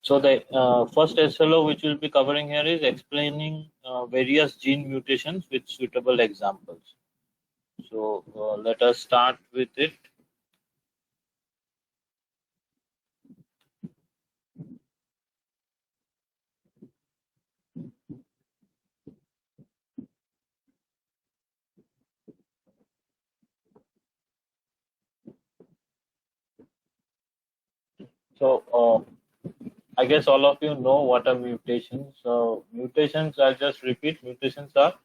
So the first SLO which we'll be covering here is explaining various gene mutations with suitable examples. So let us start with it. So I guess all of you know what are mutations. So mutations, I'll just repeat, mutations are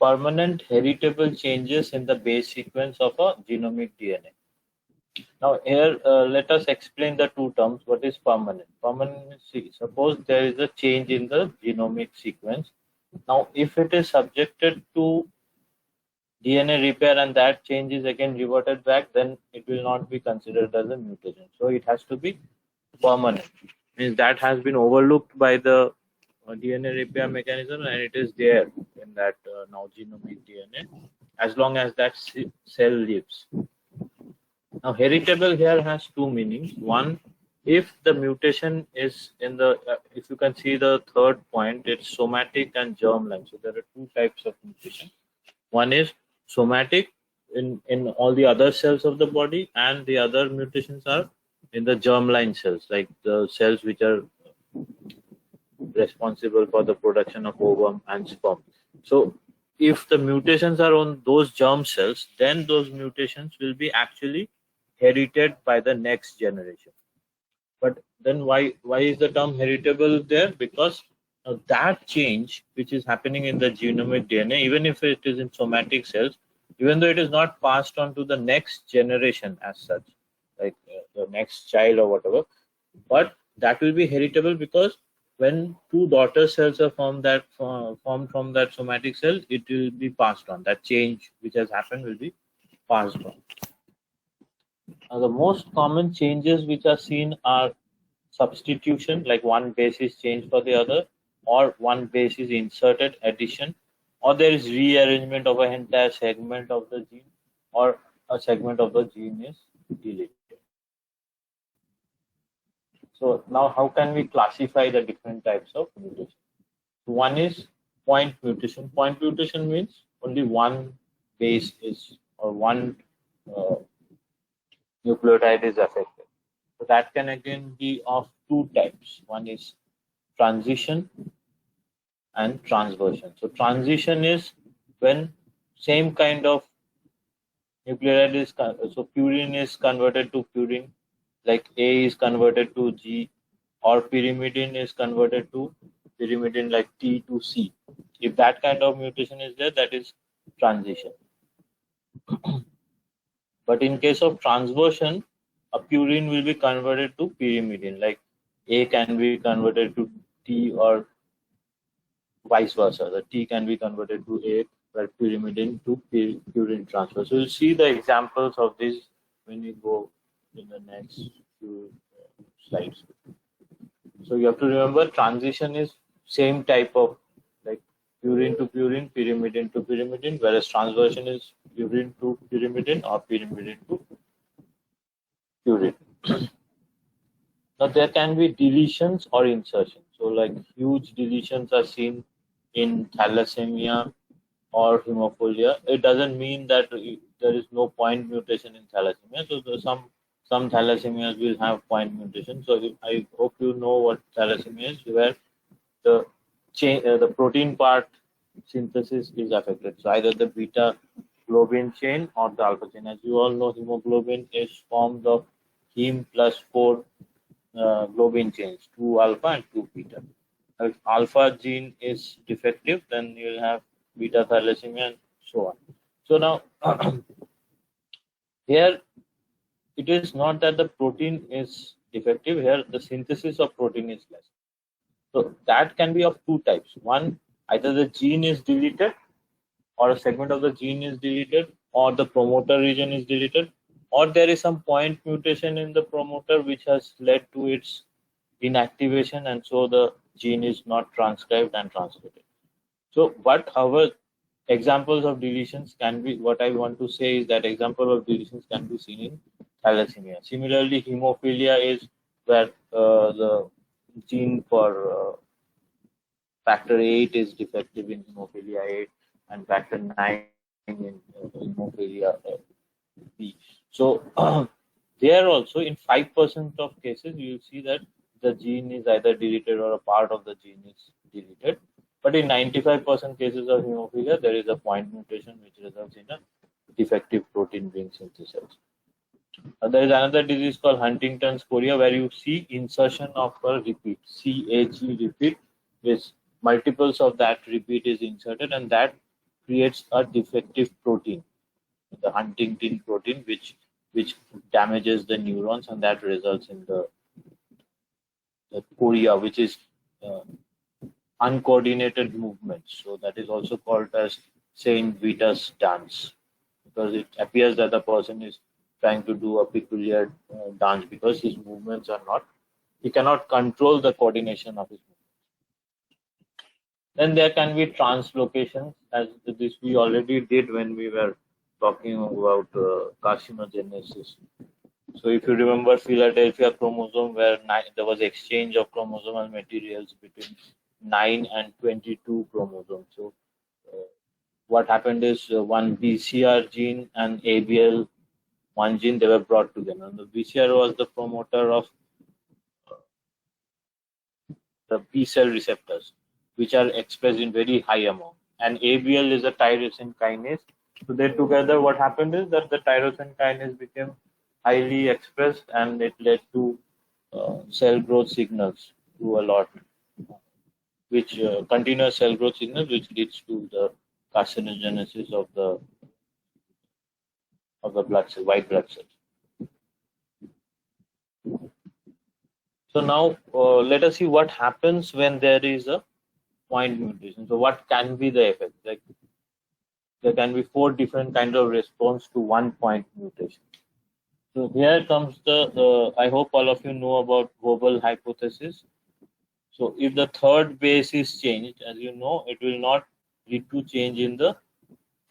permanent heritable changes in the base sequence of a genomic DNA. Now here, let us explain the two terms. What is permanent? Permanent means, see, suppose there is a change in the genomic sequence. Now, if it is subjected to DNA repair and that change is again reverted back, then it will not be considered as a mutation. So it has to be permanent. Means that has been overlooked by the DNA repair mechanism and it is there in that now genomic DNA as long as that cell lives. Now, heritable here has two meanings. One, if the mutation is in the, if you can see the third point, it's somatic and germline. So there are two types of mutation. One is somatic in all the other cells of the body, and the other mutations are in the germline cells, like the cells which are responsible for the production of ovum and sperm. So if the mutations are on those germ cells, then those mutations will be actually herited by the next generation. But then why is the term heritable there? Because that change which is happening in the genomic DNA, even if it is in somatic cells, even though it is not passed on to the next generation as such, like the next child or whatever, but that will be heritable because when two daughter cells are formed from that somatic cell, it will be passed on. That change which has happened will be passed on. The most common changes which are seen are substitution, like one base is changed for the other, or one base is inserted, addition, or there is rearrangement of an entire segment of the gene, or a segment of the gene is deleted. So now how can we classify the different types of mutation? One is point mutation. Point mutation means only one base is, or one nucleotide is affected. So that can again be of two types. One is transition and transversion. So transition is when same kind of nucleotide is, so purine is converted to purine, like A is converted to G, or pyrimidine is converted to pyrimidine, like T to C. If that kind of mutation is there, that is transition. But in case of transversion, a purine will be converted to pyrimidine, like A can be converted to T or vice versa. The T can be converted to A, where pyrimidine to purine transfer. So you'll see the examples of this when we go in the next few slides. So you have to remember transition is same type of, like purine to purine, pyrimidine to pyrimidine, whereas transversion is purine to pyrimidine or pyrimidine to purine. Now there can be deletions or insertions. So like huge deletions are seen in thalassemia or hemophilia. It doesn't mean that there is no point mutation in thalassemia. So there's some thalassemias will have point mutation. So I hope you know what thalassemia is, where the the protein part synthesis is affected. So either the beta globin chain or the alpha chain. As you all know, hemoglobin is formed of heme plus 4 globin chains, 2 alpha and 2 beta. If alpha gene is defective, then you will have beta thalassemia and so on. So now here it is not that the protein is defective, here the synthesis of protein is less. So that can be of two types. One, either the gene is deleted, or a segment of the gene is deleted, or the promoter region is deleted, or there is some point mutation in the promoter which has led to its inactivation, and so the gene is not transcribed and translated. So, but however, examples of deletions can be, what I want to say is that example of deletions can be seen in thalassemia. Similarly, hemophilia is where the gene for factor 8 is defective in hemophilia 8 and factor 9 in hemophilia B. So there also in 5% of cases you will see that the gene is either deleted or a part of the gene is deleted. But in 95% cases of hemophilia, there is a point mutation which results in a defective protein being synthesized. There is another disease called Huntington's chorea where you see insertion of a repeat, CAG repeat, with multiples of that repeat is inserted, and that creates a defective protein, the Huntington protein, which damages the neurons, and that results in the chorea, which is uncoordinated movements. So that is also called as Saint Vitus dance, because it appears that the person is trying to do a peculiar dance because his movements are not, he cannot control the coordination of his movements. Then there can be translocations, as this we already did when we were talking about carcinogenesis. So if you remember Philadelphia chromosome, where there was exchange of chromosomal materials between 9 and 22 chromosomes. So what happened is one BCR gene and ABL one gene, they were brought together. And the BCR was the promoter of the B cell receptors, which are expressed in very high amount. And ABL is a tyrosine kinase. So they together, what happened is that the tyrosine kinase became highly expressed, and it led to cell growth signals to a lot, which continuous cell growth signals, which leads to the carcinogenesis of the blood cell, white blood cells. So now let us see what happens when there is a point mutation. So what can be the effect? Like there can be 4 different kinds of response to one point mutation. So here comes the, I hope all of you know about Goebel hypothesis. So if the third base is changed, as you know, it will not lead to change in the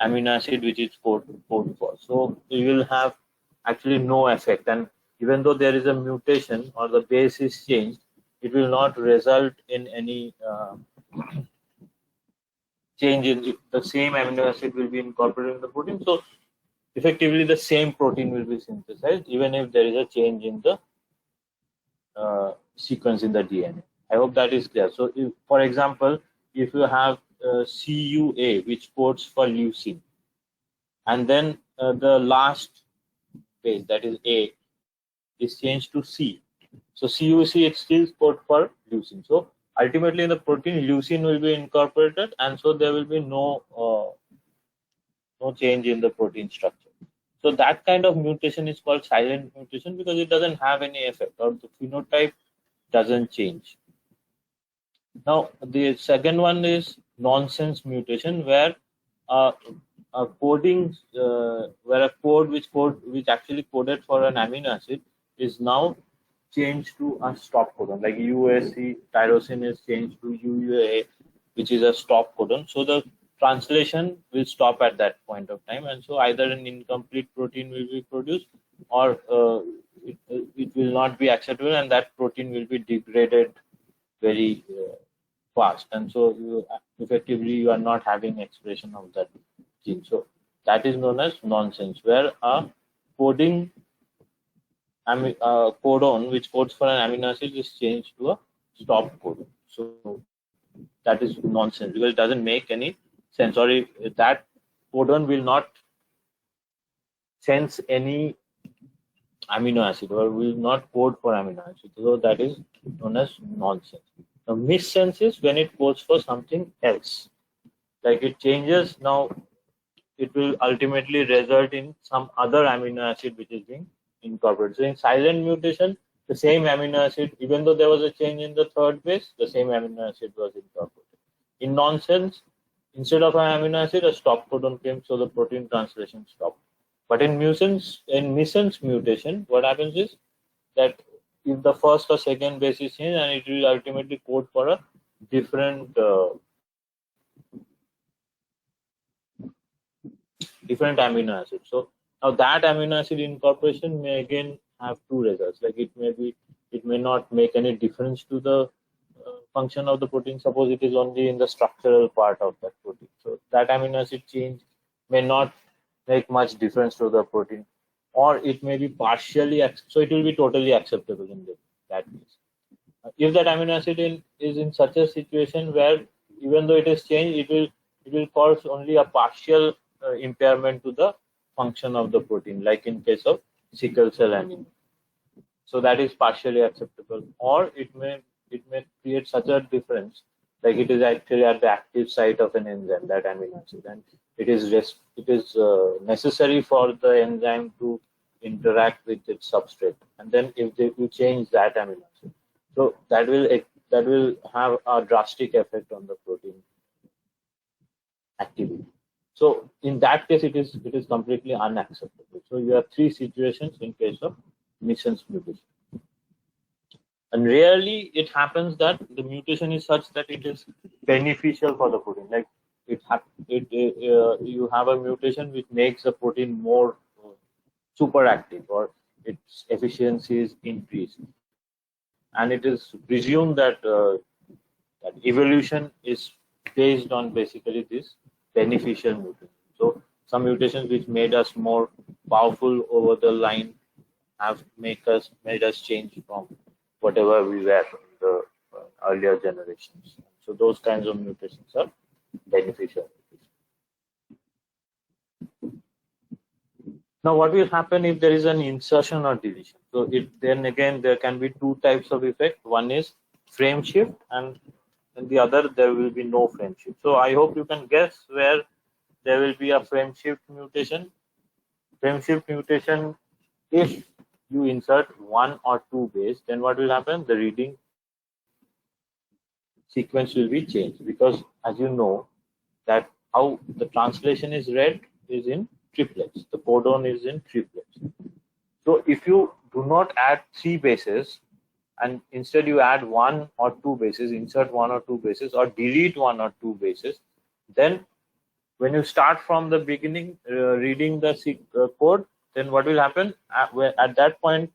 amino acid which is coded for. So you will have actually no effect, and even though there is a mutation or the base is changed, it will not result in any change in the same amino acid will be incorporated in the protein. So effectively the same protein will be synthesized even if there is a change in the sequence in the DNA. I hope that is clear. So if, for example, if you have CUA, which codes for leucine, and then the last base, that is A, is changed to C. So CUC, it still code for leucine. So ultimately in the protein, leucine will be incorporated, and so there will be no change in the protein structure. So that kind of mutation is called silent mutation because it doesn't have any effect, or the phenotype doesn't change. Now the second one is nonsense mutation, where a coding, where a code which actually coded for an amino acid is now changed to a stop codon, like UAC tyrosine is changed to UUA, which is a stop codon. So the translation will stop at that point of time, and so either an incomplete protein will be produced, or it will not be acceptable, and that protein will be degraded very fast, and so effectively you are not having expression of that gene. So that is known as nonsense, where a coding codon which codes for an amino acid is changed to a stop codon. So that is nonsense because it doesn't make any sense, or if that codon will not sense any amino acid or will not code for amino acid. So that is known as nonsense. Now missense is when it codes for something else, like it changes. Now it will ultimately result in some other amino acid which is being incorporated. So in silent mutation, the same amino acid, even though there was a change in the third base, the same amino acid was incorporated. In nonsense, instead of an amino acid, a stop codon came, so the protein translation stopped. But in missense mutation, what happens is that if the first or second base is changed, and it will ultimately code for a different amino acid. So now that amino acid incorporation may again have two results. Like it it may not make any difference to the function of the protein. Suppose it is only in the structural part of that protein. So that amino acid change may not make much difference to the protein, or it may be partially, so it will be totally acceptable in that case. If that amino acid is in such a situation where even though it is changed, it will cause only a partial impairment to the function of the protein, like in case of sickle cell anemia. So that is partially acceptable, or it may create such a difference, like it is actually at the active site of an enzyme, that amino acid, and it is necessary for the enzyme to interact with its substrate, and then if you change that amino acid, so that will have a drastic effect on the protein activity. So in that case, it is completely unacceptable. So you have three situations in case of missense mutation. And rarely it happens that the mutation is such that it is beneficial for the protein. Like you have a mutation which makes the protein more super active, or its efficiency is increased. And it is presumed that that evolution is based on basically this beneficial mutation. So some mutations which made us more powerful over the line have made us change from whatever we were in the earlier generations. So those kinds of mutations are beneficial. Now, what will happen if there is an insertion or deletion? So then again, there can be two types of effect. One is frame shift, and the other, there will be no frame shift. So I hope you can guess where there will be a frame shift mutation. Frame shift mutation, if you insert one or two base, then what will happen? The reading sequence will be changed, because as you know that how the translation is read is in triplets. The codon is in triplets. So if you do not add three bases, and instead you add one or two bases, insert one or two bases, or delete one or two bases, then when you start from the beginning reading the code, then what will happen? At that point,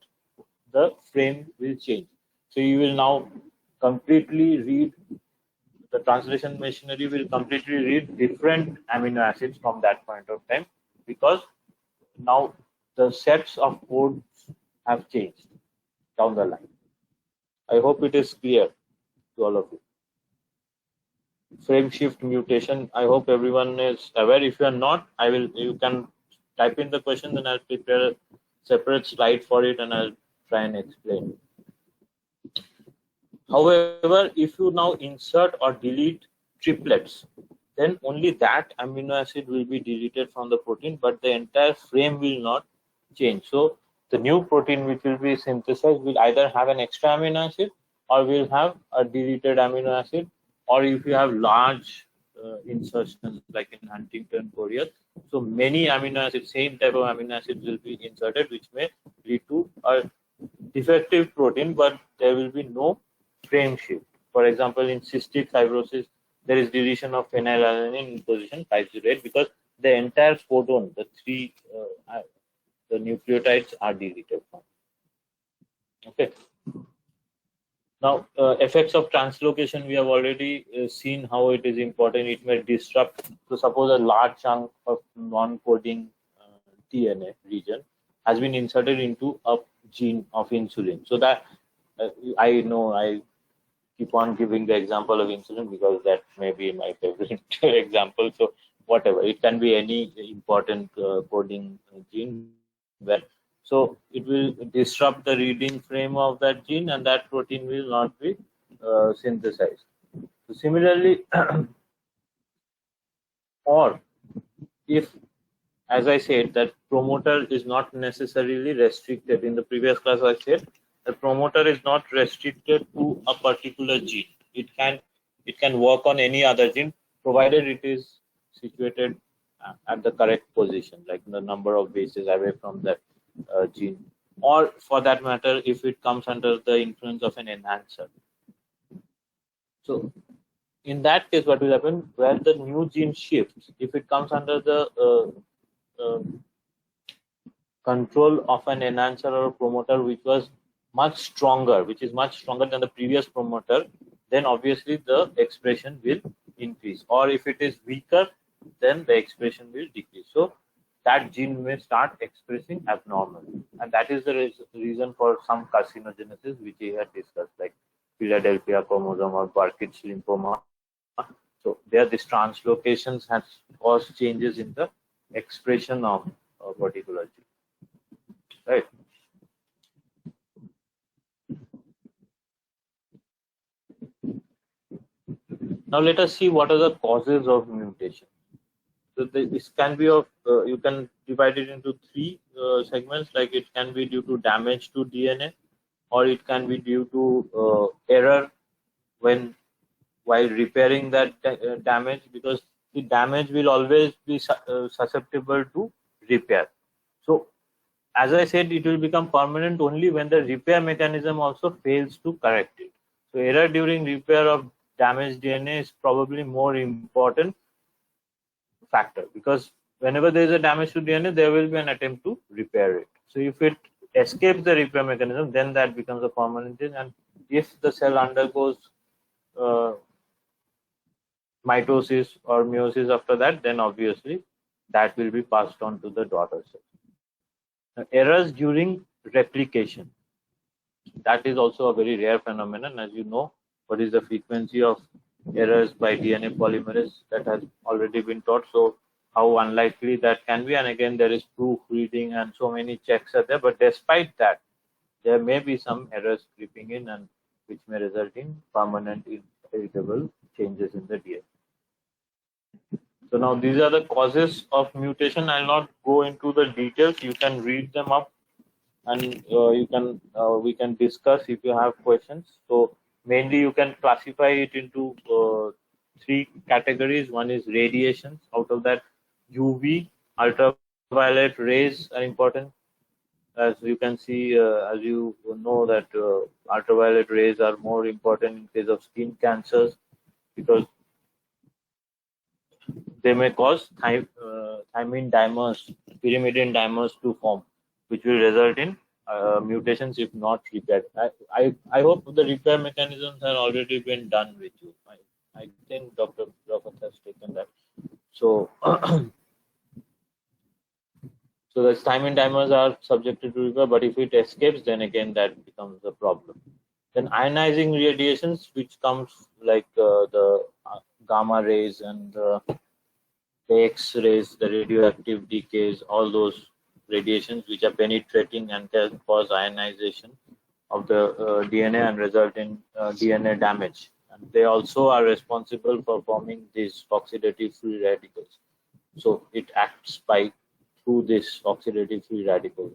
the frame will change. So you will now completely read, the translation machinery will completely read different amino acids from that point of time, because now the sets of codes have changed down the line. I hope it is clear to all of you. Frame shift mutation, I hope everyone is aware. If you are not, you can type in the question, then I'll prepare a separate slide for it and I'll try and explain. However, if you now insert or delete triplets, then only that amino acid will be deleted from the protein, but the entire frame will not change. So the new protein which will be synthesized will either have an extra amino acid, or will have a deleted amino acid, or if you have large insertions like in Huntington chorea, so many amino acids, same type of amino acids will be inserted, which may lead to a defective protein, but there will be no frame shift. For example, in cystic fibrosis, there is deletion of phenylalanine in position 508, because the entire codon, the nucleotides are deleted from. Okay. Now, effects of translocation, we have already seen how it is important. It may disrupt. So suppose a large chunk of non-coding DNA region has been inserted into a gene of insulin. So that I know I keep on giving the example of insulin because that may be my favorite example. So whatever, it can be any important coding gene where, so it will disrupt the reading frame of that gene, and that protein will not be synthesized. So similarly, or if, as I said, that promoter is not necessarily restricted. In the previous class I said the promoter is not restricted to a particular gene. It can work on any other gene, provided it is situated at the correct position, like the number of bases away from that gene, or for that matter, if it comes under the influence of an enhancer. So in that case, what will happen? Where the new gene shifts, if it comes under the control of an enhancer or a promoter which was much stronger, which is much stronger than the previous promoter, then obviously the expression will increase. Or if it is weaker, then the expression will decrease. So that gene may start expressing abnormal, and that is the reason for some carcinogenesis which we had discussed, like Philadelphia chromosome or Burkitt's lymphoma. So there, these translocations has caused changes in the expression of a particular gene, right? Now let us see what are the causes of mutation. So this can be of, you can divide it into three segments, like it can be due to damage to DNA, or it can be due to error while repairing that damage, because the damage will always be susceptible to repair. So as I said, it will become permanent only when the repair mechanism also fails to correct it. So error during repair of damaged DNA is probably more important factor, because whenever there is a damage to DNA, there will be an attempt to repair it. So if it escapes the repair mechanism, then that becomes a permanent thing. And if the cell undergoes mitosis or meiosis after that, then obviously that will be passed on to the daughter cell. Now, errors during replication, that is also a very rare phenomenon. As you know, what is the frequency of errors by DNA polymerase, that has already been taught. So how unlikely that can be, and again there is proofreading and so many checks are there, but despite that, there may be some errors creeping in, and which may result in permanent inheritable changes in the DNA. So now these are the causes of mutation. I'll not go into the details. You can read them up, and we can discuss if you have questions. So mainly you can classify it into three categories. One is radiations. Out of that, UV, ultraviolet rays are important. As you can see, as you know, that ultraviolet rays are more important in case of skin cancers, because they may cause thymine dimers, pyrimidine dimers to form, which will result in mutations if not repaired. I hope the repair mechanisms have already been done with you. I think Dr. Rafat has taken that. So, so the thymine dimers are subjected to repair, but if it escapes, then again that becomes a problem. Then ionizing radiations, which comes like the gamma rays and the X-rays, the radioactive decays, all those radiations which are penetrating and can cause ionization of the DNA and result in DNA damage. And they also are responsible for forming these oxidative free radicals. So it acts through this oxidative free radical.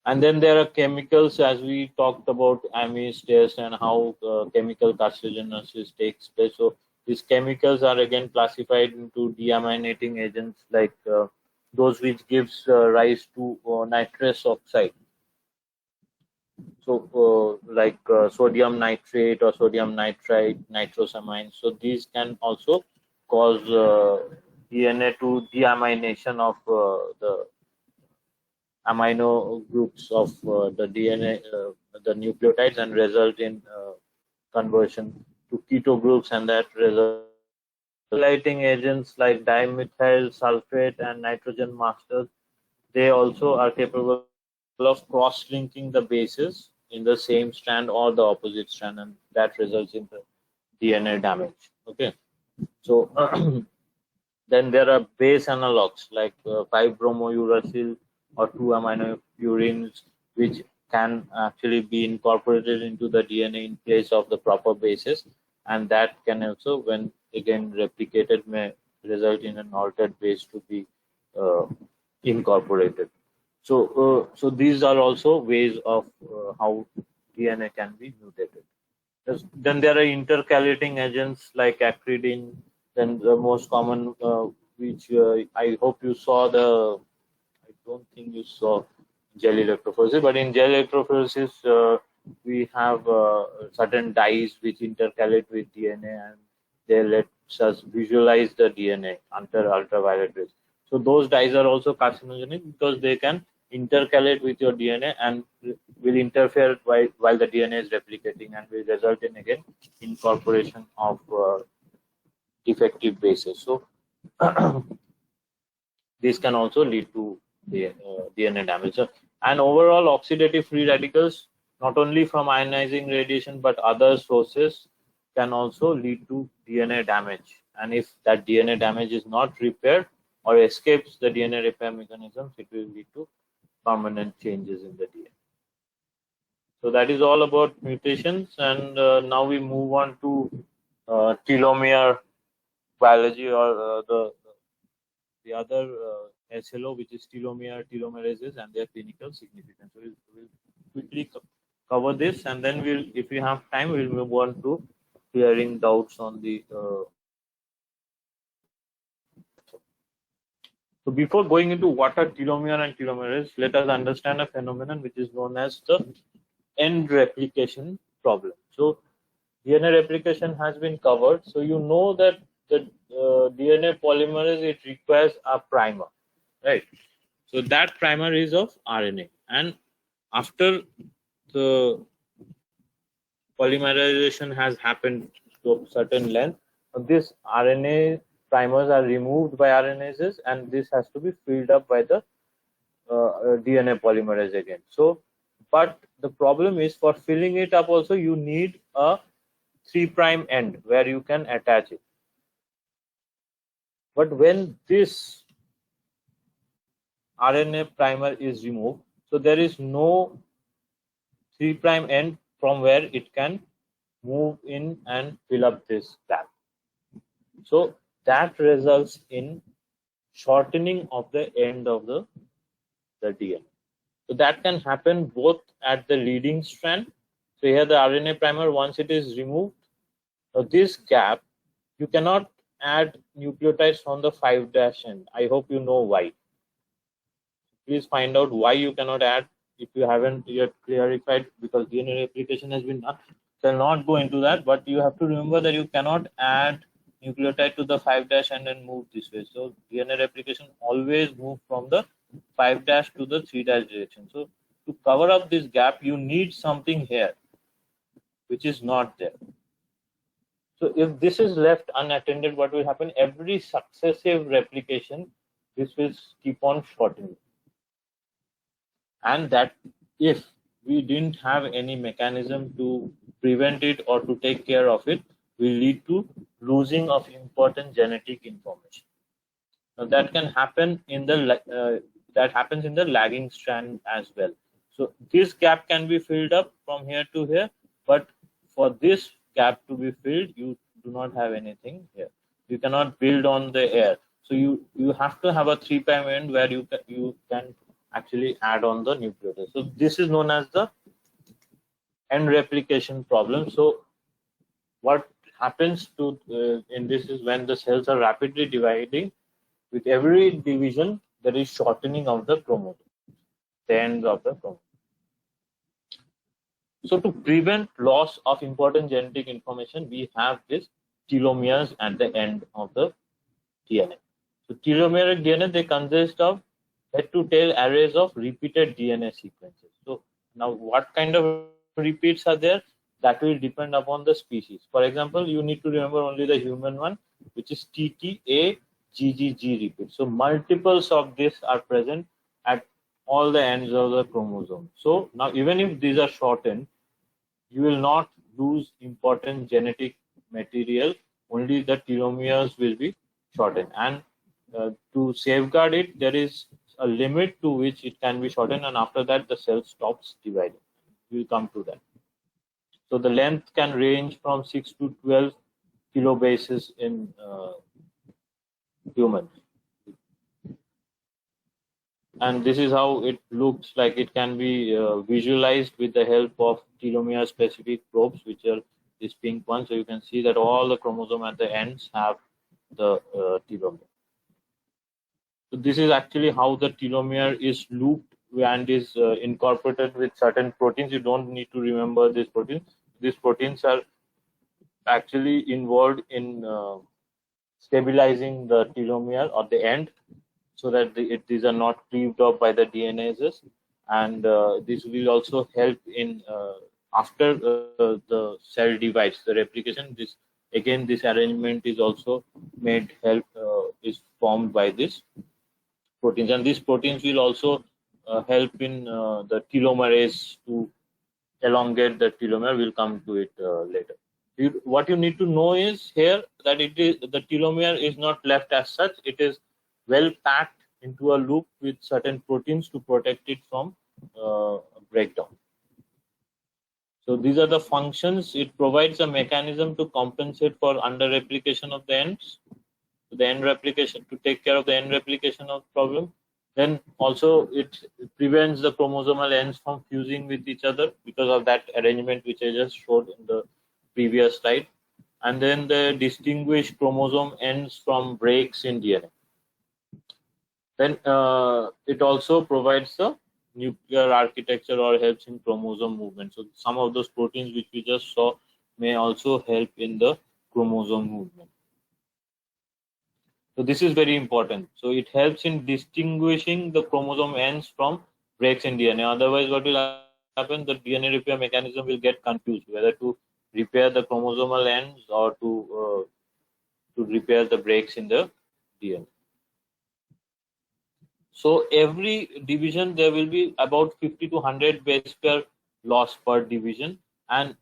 And then there are chemicals, as we talked about Ames test and how chemical carcinogenesis takes place. So these chemicals are again classified into deaminating agents, like those which gives rise to nitrous oxide. So like sodium nitrate or sodium nitrite, nitrosamine. So these can also cause DNA to deamination of the amino groups of the DNA, the nucleotides, and result in conversion to keto groups, and that result lighting agents like dimethyl sulfate and nitrogen masters. They also are capable of cross-linking the bases in the same strand or the opposite strand, and that results in the DNA damage. Okay, so then there are base analogs like 5-bromouracil or 2-aminopurines, which can actually be incorporated into the DNA in place of the proper bases, and that can also, when again replicated, may result in an altered base to be incorporated. So, so these are also ways of how DNA can be mutated. Then there are intercalating agents like acridine. Then the most common, which I hope you saw I don't think you saw gel electrophoresis, but in gel electrophoresis, we have certain dyes which intercalate with DNA, and they let us visualize the DNA under ultraviolet rays. So those dyes are also carcinogenic because they can intercalate with your DNA, and will interfere while the DNA is replicating and will result in again incorporation of defective bases. So this can also lead to the DNA damage. And overall, oxidative free radicals, not only from ionizing radiation but other sources, can also lead to DNA damage. And if that DNA damage is not repaired or escapes the DNA repair mechanisms, it will lead to permanent changes in the DNA. So that is all about mutations, and now we move on to telomere biology, or the other SLO, which is telomerases and their clinical significance. So we'll quickly cover this, and then if we have time, we'll move on to clearing doubts on the. So before going into what are telomere and telomerase, let us understand a phenomenon which is known as the end replication problem. So DNA replication has been covered. So you know that the DNA polymerase, it requires a primer, right? So that primer is of RNA, and after the polymerization has happened to a certain length, this RNA primers are removed by RNases, and this has to be filled up by the DNA polymerase again. So, but the problem is, for filling it up also you need a 3' end where you can attach it. But when this RNA primer is removed, so there is no 3' end from where it can move in and fill up this gap. So that results in shortening of the end of the DNA. So that can happen both at the leading strand. So here the RNA primer, once it is removed, this gap, you cannot add nucleotides from the 5' end. I hope you know why. Please find out why you cannot add if you haven't yet clarified, because DNA replication has been done. Shall not go into that, but you have to remember that you cannot add nucleotide to the 5' end and move this way. So DNA replication always move from the 5' to the 3' direction. So to cover up this gap, you need something here which is not there. So if this is left unattended, what will happen? Every successive replication, this will keep on shortening. And that, if we didn't have any mechanism to prevent it or to take care of it, will lead to losing of important genetic information. Now that can happen in the that happens in the lagging strand as well. So this gap can be filled up from here to here, but for this gap to be filled, you do not have anything here. You cannot build on the air. So you have to have a 3' end where you can actually add on the nucleotide. So this is known as the end replication problem. So what happens to in this is, when the cells are rapidly dividing, with every division there is shortening of the chromosome, the ends of the chromosome. So to prevent loss of important genetic information, we have this telomeres at the end of the DNA. So telomeric DNA, they consist of head to tail arrays of repeated DNA sequences. So now what kind of repeats are there? That will depend upon the species. For example, you need to remember only the human one, which is TTA GGG repeat. So multiples of this are present at all the ends of the chromosome. So now even if these are shortened, you will not lose important genetic material, only the telomeres will be shortened. And to safeguard it, there is a limit to which it can be shortened, and after that the cell stops dividing. We will come to that. So the length can range from 6 to 12 kilobases in humans. And this is how it looks like. It can be visualized with the help of telomere specific probes, which are this pink one. So you can see that all the chromosome at the ends have the telomere. So this is actually how the telomere is looped and is incorporated with certain proteins. You don't need to remember these proteins. These proteins are actually involved in stabilizing the telomere or the end, so that these are not cleaved off by the DNases. and this will also help in after the cell divides, the replication. This arrangement is also made help is formed by this proteins, and these proteins will also help in the telomerase to elongate the telomere. We'll come to it later. What you need to know is here that the telomere is not left as such. It is well packed into a loop with certain proteins to protect it from breakdown. So these are the functions. It provides a mechanism to compensate for under replication of the ends, the end replication, to take care of the end replication of problem. Then also it prevents the chromosomal ends from fusing with each other because of that arrangement which I just showed in the previous slide. And then the distinguish chromosome ends from breaks in DNA. Then it also provides the nuclear architecture or helps in chromosome movement. So some of those proteins which we just saw may also help in the chromosome movement. So this is very important. So it helps in distinguishing the chromosome ends from breaks in DNA. Otherwise, what will happen? The DNA repair mechanism will get confused whether to repair the chromosomal ends or to repair the breaks in the DNA. So every division there will be about 50 to 100 base pair loss per division, and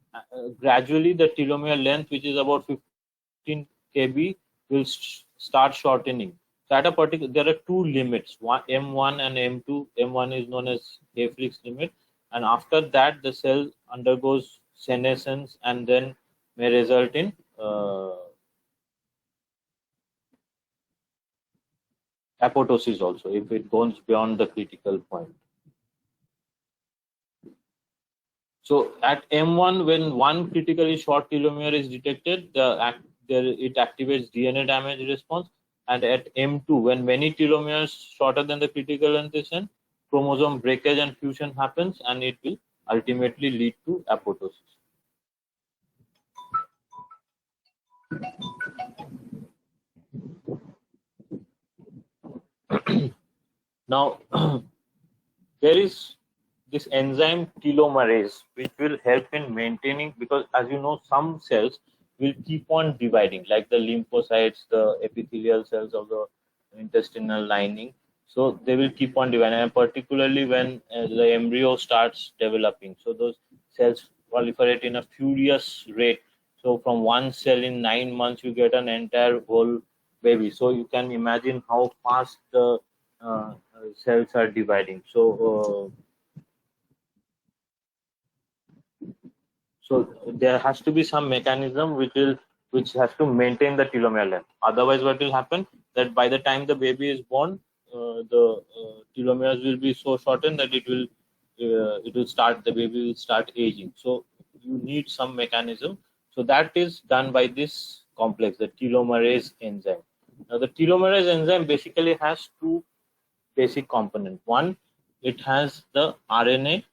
gradually the telomere length, which is about 15 kb, will start shortening. So at a particular, there are two limits, M1 and M2. M1 is known as Hayflick's limit, and after that the cell undergoes senescence and then may result in apoptosis also if it goes beyond the critical point. So at M1, when one critically short telomere is detected, it activates DNA damage response, and at M2, when many telomeres shorter than the critical length is in, chromosome breakage and fusion happens, and it will ultimately lead to apoptosis. Now, there is this enzyme telomerase, which will help in maintaining, because as you know, some cells will keep on dividing, like the lymphocytes, the epithelial cells of the intestinal lining. So they will keep on dividing, and particularly when the embryo starts developing. So those cells proliferate in a furious rate. So from one cell in 9 months, you get an entire whole baby. So you can imagine how fast the cells are dividing. So there has to be some mechanism which has to maintain the telomere length. Otherwise, what will happen, that by the time the baby is born, the telomeres will be so shortened that the baby will start aging. So you need some mechanism. So that is done by this complex, the telomerase enzyme. Now the telomerase enzyme basically has two basic components. One, it has the RNA,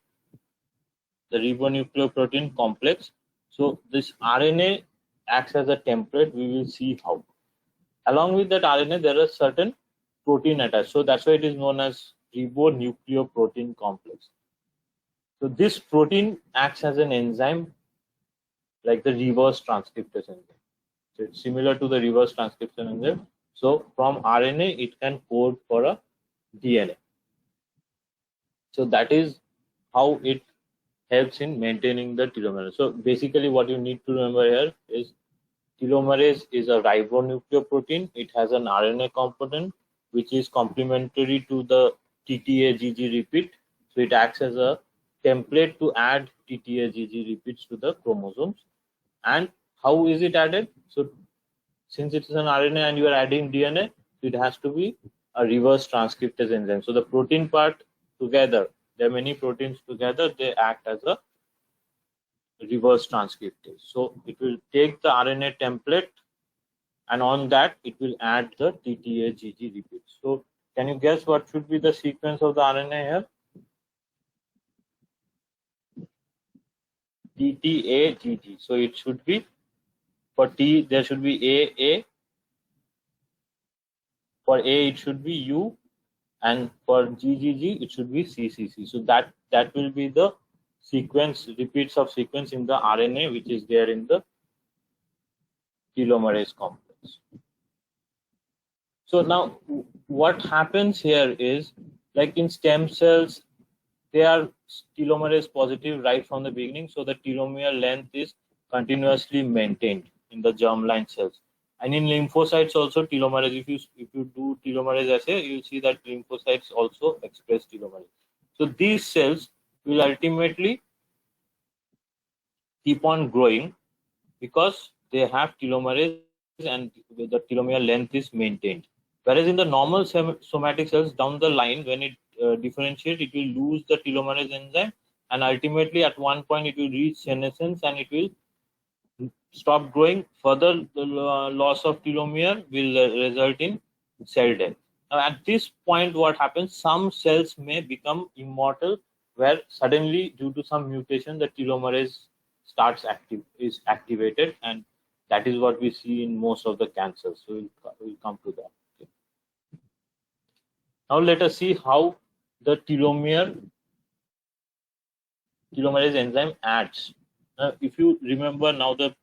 the ribonucleoprotein complex. So this RNA acts as a template. We will see how. Along with that RNA, there are certain protein attached. So that's why it is known as ribonucleoprotein complex. So this protein acts as an enzyme, like the reverse transcriptase enzyme. So it's similar to the reverse transcription enzyme. So from RNA, it can code for a DNA. So that is how it helps in maintaining the telomerase. So basically what you need to remember here is telomerase is a ribonucleoprotein. It has an RNA component which is complementary to the TTA-GG repeat. So it acts as a template to add TTA-GG repeats to the chromosomes. And how is it added? So since it is an RNA and you are adding DNA, it has to be a reverse transcriptase enzyme. So the protein part together, there are many proteins together, they act as a reverse transcriptase. So it will take the RNA template, and on that it will add the TTA-GG repeats. So can you guess what should be the sequence of the RNA here? TTA-GG. So it should be, for T there should be AA, for A it should be U, and for GGG it should be CCC. So that will be the sequence, repeats of sequence in the RNA which is there in the telomerase complex. So now what happens here is, like in stem cells, they are telomerase positive right from the beginning, so the telomere length is continuously maintained in the germline cells. And in lymphocytes also telomerase, if you do telomerase assay, you will see that lymphocytes also express telomerase. So these cells will ultimately keep on growing because they have telomerase and the telomere length is maintained. Whereas in the normal somatic cells down the line, when it differentiates, it will lose the telomerase enzyme, and ultimately at one point it will reach senescence and it will stop growing. Further, the loss of telomere will result in cell death. Now, at this point, what happens? Some cells may become immortal, where suddenly, due to some mutation, the telomerase is activated, and that is what we see in most of the cancers. So we'll come to that. Okay. Now let us see how the telomerase enzyme adds. Now, if you remember, now the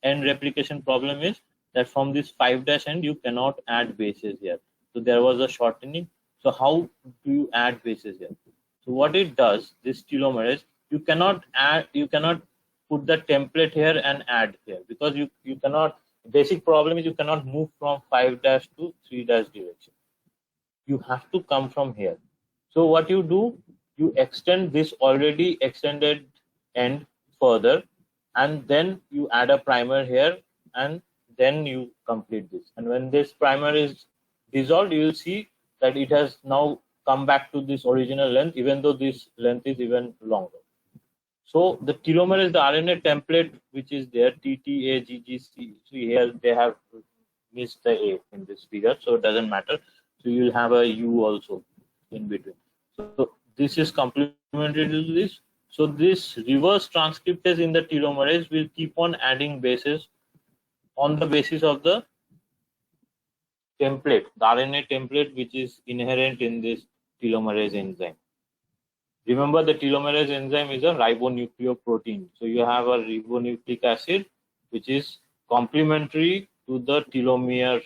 end replication problem is that from this 5' end you cannot add bases here. So there was a shortening. So how do you add bases here? So what it does, this telomerase, you cannot put the template here and add here, because you cannot. Basic problem is you cannot move from 5' to 3' direction. You have to come from here. So what you do, you extend this already extended end further, and then you add a primer here, and then you complete this. And when this primer is dissolved, you will see that it has now come back to this original length, even though this length is even longer. So the telomerase, the RNA template which is there, TTAGGC, here they have missed the A in this figure, so it doesn't matter. So you will have a U also in between. So this is complementary to this. So this reverse transcriptase in the telomerase will keep on adding bases on the basis of the template, the RNA template which is inherent in this telomerase enzyme. Remember, the telomerase enzyme is a ribonucleoprotein. So you have a ribonucleic acid which is complementary to the telomere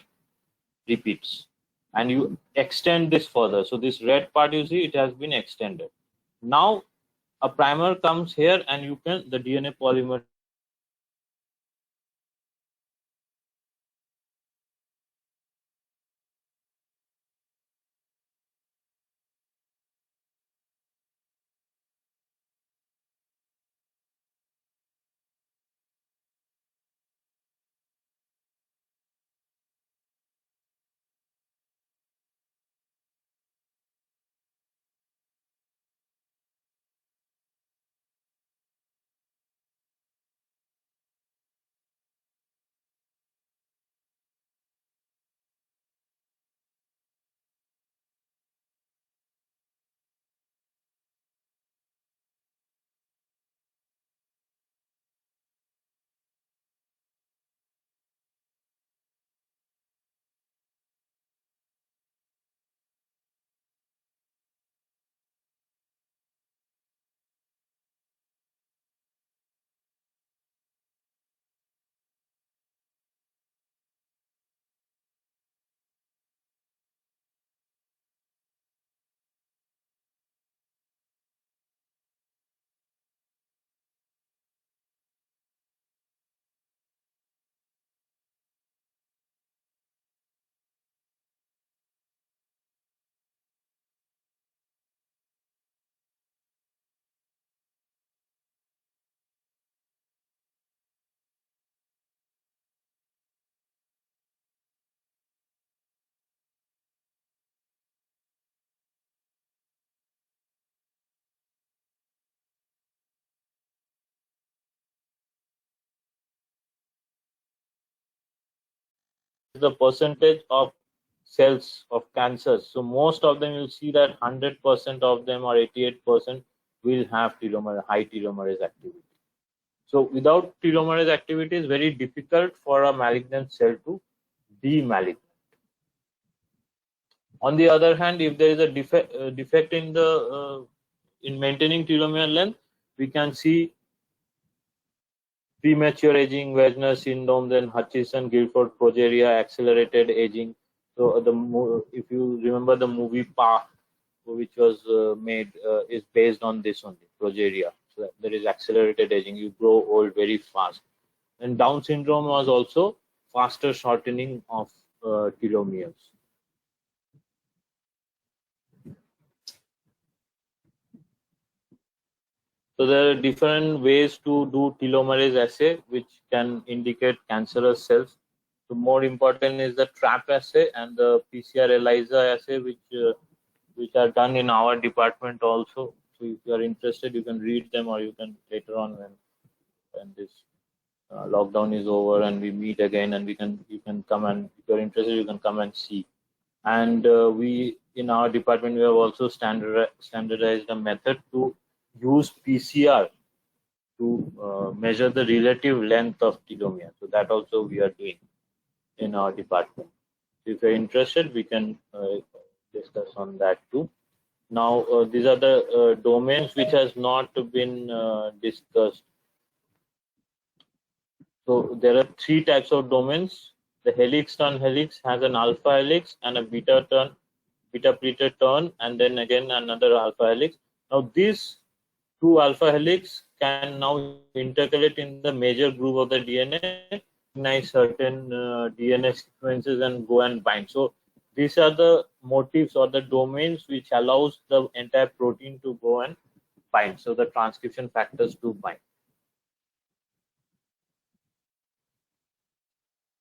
repeats, and you extend this further. So this red part you see, it has been extended. Now a primer comes here, and you can, the DNA polymer is the percentage of cells of cancers. So most of them, you'll see that 100% of them or 88% will have high telomerase activity. So without telomerase activity, it's very difficult for a malignant cell to be malignant. On the other hand, if there is a defect in the in maintaining telomere length, we can see premature aging, Wegener syndrome, then Hutchinson-Gilford progeria, accelerated aging. So if you remember the movie Pa, which was made, is based on this only, progeria. So there is accelerated aging. You grow old very fast. And Down syndrome was also faster shortening of telomeres. So there are different ways to do telomerase assay, which can indicate cancerous cells. So more important is the TRAP assay and the PCR ELISA assay, which are done in our department also. So if you are interested, you can read them, or you can later on when this lockdown is over and we meet again, and you can come, and if you're interested, you can come and see. And we in our department, we have also standardized a method to use PCR to measure the relative length of telomere. So that also we are doing in our department. If you're interested, we can discuss on that too. Now, these are the domains which has not been discussed. So there are three types of domains. The helix turn helix has an alpha helix and a beta pleated turn, and then again another alpha helix. Now these two alpha helix can now intercalate in the major groove of the DNA, recognize certain DNA sequences and go and bind. So these are the motifs or the domains which allows the entire protein to go and bind. So the transcription factors to bind.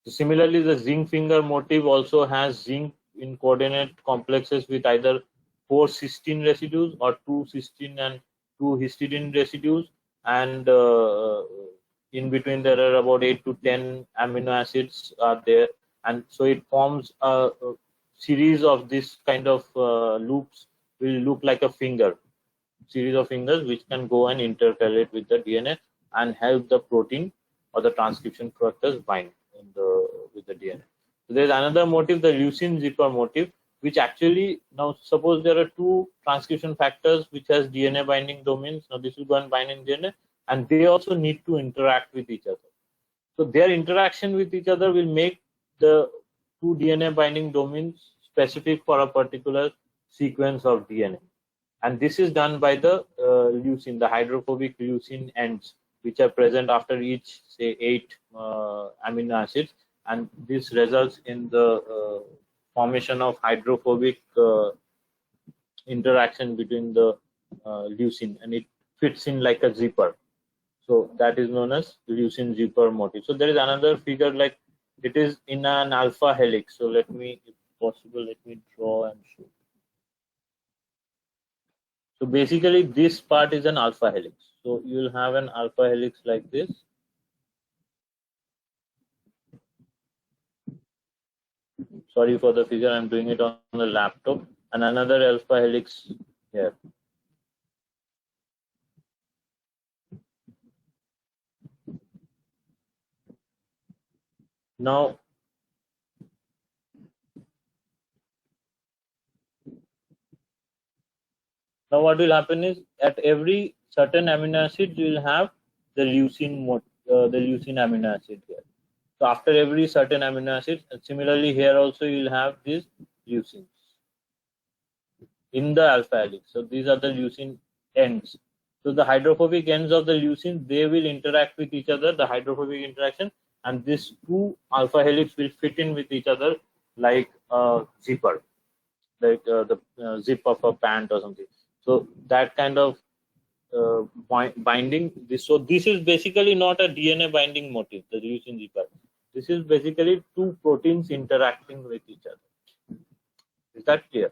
So similarly, the zinc finger motif also has zinc in coordinate complexes with either 4 cysteine residues or 2 cysteine and 2 histidine residues, and in between there are about 8 to 10 amino acids are there, and so it forms a series of this kind of loops will look like a series of fingers which can go and intercalate with the DNA and help the protein or the transcription factors bind with the DNA. So there's another motif, the leucine zipper motif, which actually, now suppose there are two transcription factors which has DNA binding domains. Now this will go and bind in DNA, and they also need to interact with each other. So their interaction with each other will make the two DNA binding domains specific for a particular sequence of DNA. And this is done by the leucine, the hydrophobic leucine ends, which are present after each, say, 8 amino acids, and this results in the formation of hydrophobic interaction between the leucine, and it fits in like a zipper. So that is known as leucine zipper motif. So there is another figure like it is in an alpha helix. So let me, if possible, let me draw and show. So basically this part is an alpha helix. So you will have an alpha helix like this. Sorry for the figure, I'm doing it on the laptop. And another alpha helix here. Now what will happen is at every certain amino acid you will have the leucine amino acid here. So after every certain amino acid, and similarly here also you will have these leucines in the alpha helix. So these are the leucine ends. So the hydrophobic ends of the leucine, they will interact with each other, the hydrophobic interaction, and these two alpha helix will fit in with each other like a zipper, like the zip of a pant or something. So that kind of binding. So this is basically not a DNA binding motif, the leucine zipper. This is basically two proteins interacting with each other. Is that clear?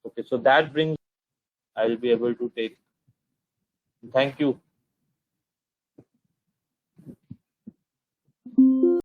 Okay, so that brings, I'll be able to take. Thank you.